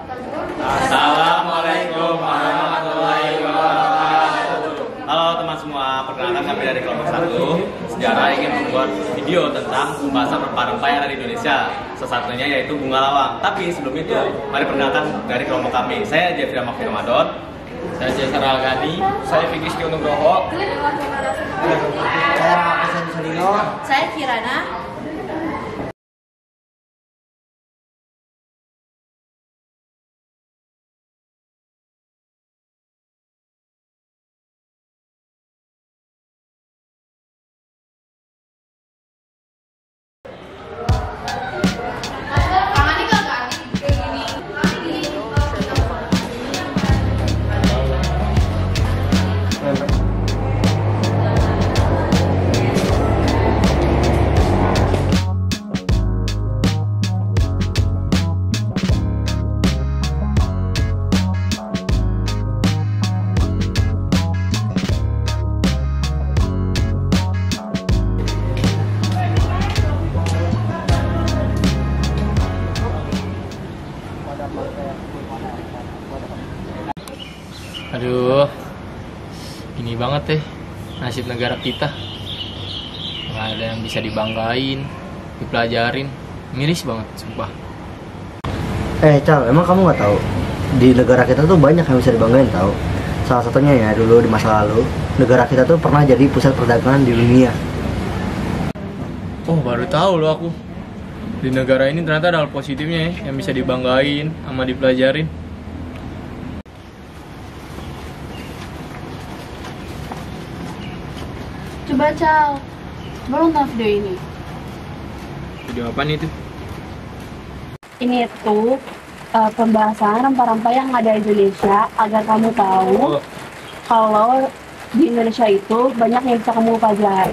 Assalamualaikum warahmatullahi wabarakatuh. Halo teman semua, perkenalkan kami dari kelompok 1 Sejarah ingin membuat video tentang pembahasan rempah-rempah yang ada di Indonesia. Salah satunya yaitu bunga lawang. Tapi sebelum itu, mari perkenalkan dari kelompok kami. Saya Jeffrey Mahfud Ramadan. Saya Cesar Algani. Saya Fikri Setion Nugroho. Saya Rahmat Salino. Saya Kirana. Aduh, gini banget deh nasib negara kita. Nggak ada yang bisa dibanggain, dipelajarin. Miris banget, sumpah. Cal, emang kamu nggak tahu di negara kita tuh banyak yang bisa dibanggain tahu. Salah satunya ya dulu di masa lalu negara kita tuh pernah jadi pusat perdagangan di dunia. Oh, baru tahu loh aku. Di negara ini ternyata ada hal positifnya ya, yang bisa dibanggain sama dipelajarin. Coba Cal, coba lo nonton video ini. Video apaan itu? Ini tuh pembahasan rempah-rempah yang ada di Indonesia agar kamu tahu kalau di Indonesia itu banyak yang bisa kamu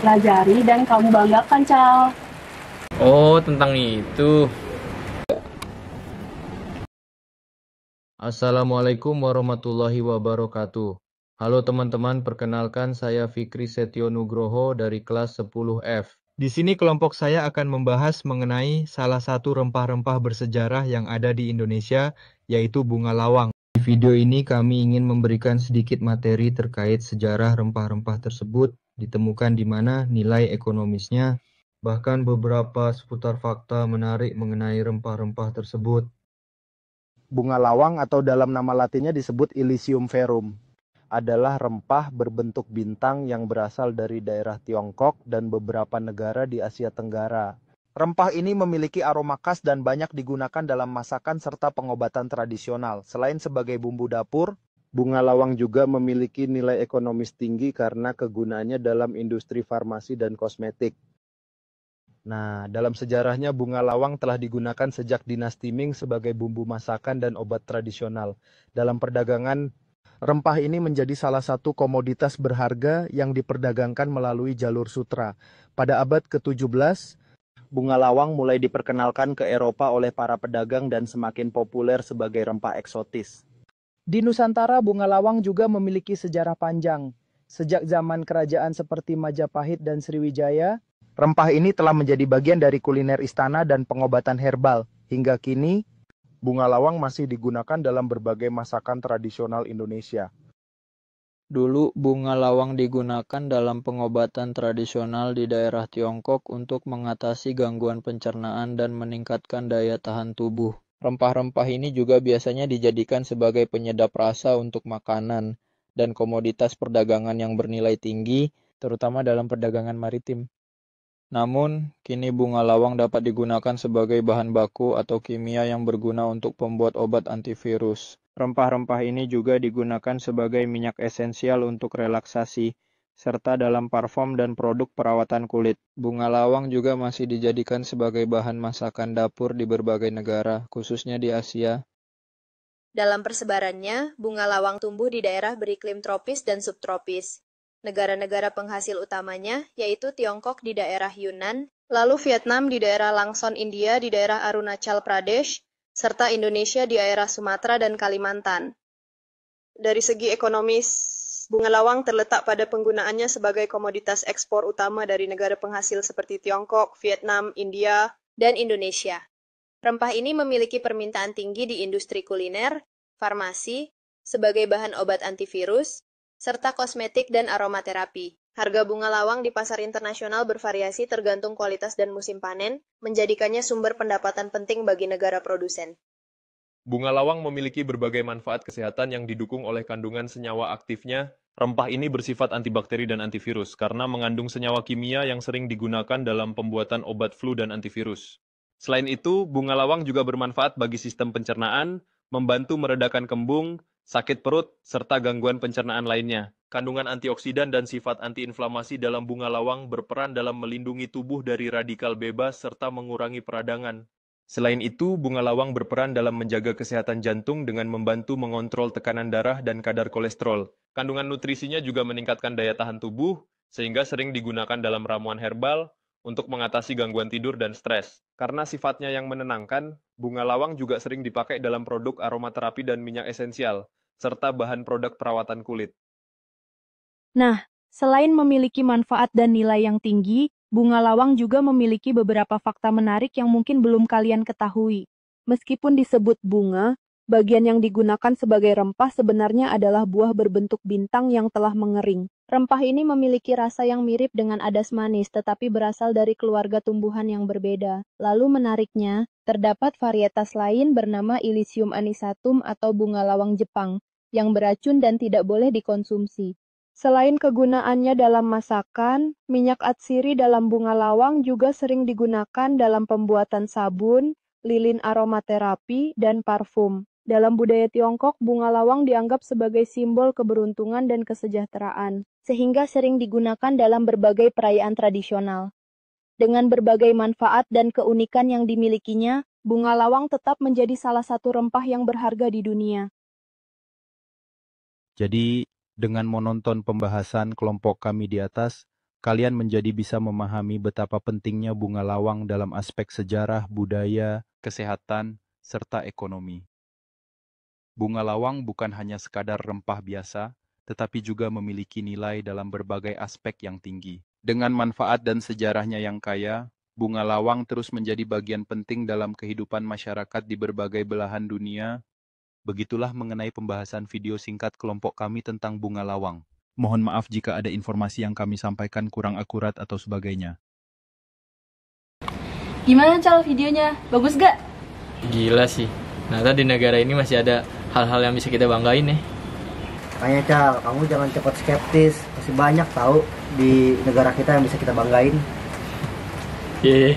pelajari dan kamu banggakan, Cal. Oh, tentang itu. Assalamualaikum warahmatullahi wabarakatuh. Halo teman-teman, perkenalkan saya Fikri Setion Nugroho dari kelas 10F. Di sini kelompok saya akan membahas mengenai salah satu rempah-rempah bersejarah yang ada di Indonesia, yaitu bunga lawang. Di video ini kami ingin memberikan sedikit materi terkait sejarah rempah-rempah tersebut, ditemukan di mana nilai ekonomisnya, bahkan beberapa seputar fakta menarik mengenai rempah-rempah tersebut. Bunga lawang atau dalam nama latinnya disebut Illicium verum adalah rempah berbentuk bintang yang berasal dari daerah Tiongkok dan beberapa negara di Asia Tenggara. Rempah ini memiliki aroma khas dan banyak digunakan dalam masakan serta pengobatan tradisional. Selain sebagai bumbu dapur, bunga lawang juga memiliki nilai ekonomis tinggi karena kegunaannya dalam industri farmasi dan kosmetik. Nah, dalam sejarahnya bunga lawang telah digunakan sejak dinasti Ming sebagai bumbu masakan dan obat tradisional. Dalam perdagangan, rempah ini menjadi salah satu komoditas berharga yang diperdagangkan melalui jalur sutra. Pada abad ke-17, bunga lawang mulai diperkenalkan ke Eropa oleh para pedagang dan semakin populer sebagai rempah eksotis. Di Nusantara, bunga lawang juga memiliki sejarah panjang. Sejak zaman kerajaan seperti Majapahit dan Sriwijaya, rempah ini telah menjadi bagian dari kuliner istana dan pengobatan herbal. Hingga kini, bunga lawang masih digunakan dalam berbagai masakan tradisional Indonesia. Dulu bunga lawang digunakan dalam pengobatan tradisional di daerah Tiongkok untuk mengatasi gangguan pencernaan dan meningkatkan daya tahan tubuh. Rempah-rempah ini juga biasanya dijadikan sebagai penyedap rasa untuk makanan dan komoditas perdagangan yang bernilai tinggi, terutama dalam perdagangan maritim. Namun, kini bunga lawang dapat digunakan sebagai bahan baku atau kimia yang berguna untuk pembuat obat antivirus. Rempah-rempah ini juga digunakan sebagai minyak esensial untuk relaksasi, serta dalam parfum dan produk perawatan kulit. Bunga lawang juga masih dijadikan sebagai bahan masakan dapur di berbagai negara, khususnya di Asia. Dalam persebarannya, bunga lawang tumbuh di daerah beriklim tropis dan subtropis. Negara-negara penghasil utamanya yaitu Tiongkok di daerah Yunnan, lalu Vietnam di daerah Langson India di daerah Arunachal Pradesh, serta Indonesia di daerah Sumatera dan Kalimantan. Dari segi ekonomis, bunga lawang terletak pada penggunaannya sebagai komoditas ekspor utama dari negara penghasil seperti Tiongkok, Vietnam, India, dan Indonesia. Rempah ini memiliki permintaan tinggi di industri kuliner, farmasi, sebagai bahan obat antivirus, serta kosmetik dan aromaterapi. Harga bunga lawang di pasar internasional bervariasi tergantung kualitas dan musim panen, menjadikannya sumber pendapatan penting bagi negara produsen. Bunga lawang memiliki berbagai manfaat kesehatan yang didukung oleh kandungan senyawa aktifnya. Rempah ini bersifat antibakteri dan antivirus karena mengandung senyawa kimia yang sering digunakan dalam pembuatan obat flu dan antivirus. Selain itu, bunga lawang juga bermanfaat bagi sistem pencernaan, membantu meredakan kembung, sakit perut, serta gangguan pencernaan lainnya. Kandungan antioksidan dan sifat antiinflamasi dalam bunga lawang berperan dalam melindungi tubuh dari radikal bebas serta mengurangi peradangan. Selain itu, bunga lawang berperan dalam menjaga kesehatan jantung dengan membantu mengontrol tekanan darah dan kadar kolesterol. Kandungan nutrisinya juga meningkatkan daya tahan tubuh, sehingga sering digunakan dalam ramuan herbal untuk mengatasi gangguan tidur dan stres. Karena sifatnya yang menenangkan, bunga lawang juga sering dipakai dalam produk aromaterapi dan minyak esensial, serta bahan produk perawatan kulit. Nah, selain memiliki manfaat dan nilai yang tinggi, bunga lawang juga memiliki beberapa fakta menarik yang mungkin belum kalian ketahui. Meskipun disebut bunga, bagian yang digunakan sebagai rempah sebenarnya adalah buah berbentuk bintang yang telah mengering. Rempah ini memiliki rasa yang mirip dengan adas manis tetapi berasal dari keluarga tumbuhan yang berbeda. Lalu menariknya, terdapat varietas lain bernama Illicium anisatum atau bunga lawang Jepang, yang beracun dan tidak boleh dikonsumsi. Selain kegunaannya dalam masakan, minyak atsiri dalam bunga lawang juga sering digunakan dalam pembuatan sabun, lilin aromaterapi, dan parfum. Dalam budaya Tiongkok, bunga lawang dianggap sebagai simbol keberuntungan dan kesejahteraan, sehingga sering digunakan dalam berbagai perayaan tradisional. Dengan berbagai manfaat dan keunikan yang dimilikinya, bunga lawang tetap menjadi salah satu rempah yang berharga di dunia. Jadi, dengan menonton pembahasan kelompok kami di atas, kalian menjadi bisa memahami betapa pentingnya bunga lawang dalam aspek sejarah, budaya, kesehatan, serta ekonomi. Bunga lawang bukan hanya sekadar rempah biasa, tetapi juga memiliki nilai dalam berbagai aspek yang tinggi. Dengan manfaat dan sejarahnya yang kaya, bunga lawang terus menjadi bagian penting dalam kehidupan masyarakat di berbagai belahan dunia. Begitulah mengenai pembahasan video singkat kelompok kami tentang bunga lawang. Mohon maaf jika ada informasi yang kami sampaikan kurang akurat atau sebagainya. Gimana Cal videonya? Bagus gak? Gila sih. Ternyata di negara ini masih ada hal-hal yang bisa kita banggain nih. Makanya Cal, kamu jangan cepat skeptis. Masih banyak tahu di negara kita yang bisa kita banggain. Iya.